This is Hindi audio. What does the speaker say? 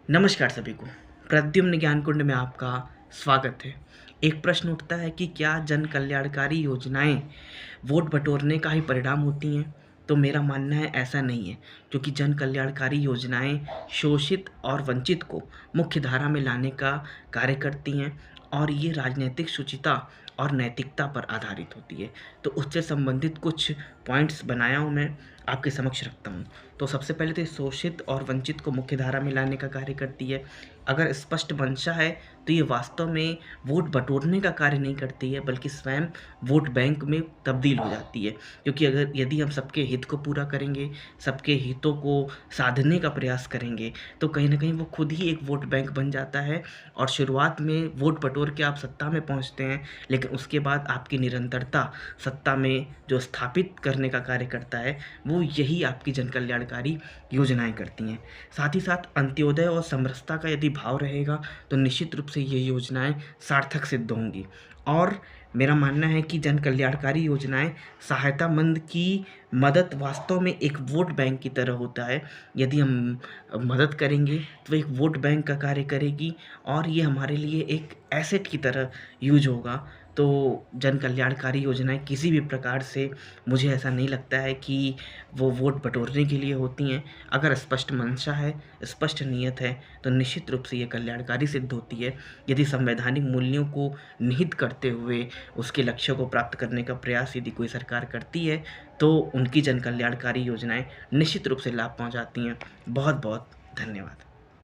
नमस्कार सभी को। प्रद्युम्न ज्ञान कुंड में आपका स्वागत है। एक प्रश्न उठता है कि क्या जन कल्याणकारी योजनाएं वोट बटोरने का ही परिणाम होती हैं? तो मेरा मानना है ऐसा नहीं है, क्योंकि जन कल्याणकारी योजनाएं शोषित और वंचित को मुख्य धारा में लाने का कार्य करती हैं और ये राजनीतिक शुचिता और नैतिकता पर आधारित होती है। तो उससे संबंधित कुछ पॉइंट्स बनाया हूँ, मैं आपके समक्ष रखता हूँ। तो सबसे पहले तो शोषित और वंचित को मुख्य धारा में लाने का कार्य करती है। अगर स्पष्ट मंशा है तो ये वास्तव में वोट बटोरने का कार्य नहीं करती है, बल्कि स्वयं वोट बैंक में तब्दील हो जाती है। क्योंकि अगर यदि हम सबके हित को पूरा करेंगे, सबके हितों को साधने का प्रयास करेंगे, तो कहीं न कहीं वो खुद ही एक वोट बैंक बन जाता है और शुरुआत में वोट बटोर के आप सत्ता में पहुँचते हैं, लेकिन उसके बाद आपकी निरंतरता सत्ता में जो स्थापित करने का कार्य करता है, वो यही आपकी जन कल्याणकारी योजनाएँ करती हैं। साथ ही साथ अंत्योदय और समरसता का यदि भाव रहेगा, तो निश्चित रूप से ये योजनाएँ सार्थक सिद्ध होंगी। और मेरा मानना है कि जन कल्याणकारी योजनाएँ सहायतामंद की मदद वास्तव में एक वोट बैंक की तरह होता है। यदि हम मदद करेंगे, तो एक वोट बैंक का कार्य करेगी और ये हमारे लिए एक एसेट की तरह यूज़ होगा। तो जन कल्याणकारी योजनाएँ किसी भी प्रकार से मुझे ऐसा नहीं लगता है कि वो वोट बटोरने के लिए होती हैं। अगर स्पष्ट मंशा है, स्पष्ट नीयत है, तो निश्चित रूप से ये कल्याणकारी सिद्ध होती है। यदि संवैधानिक मूल्यों को निहित करते हुए उसके लक्ष्यों को प्राप्त करने का प्रयास यदि कोई सरकार करती है, तो उनकी जन कल्याणकारी योजनाएँ निश्चित रूप से लाभ पहुँचाती हैं। बहुत-बहुत धन्यवाद।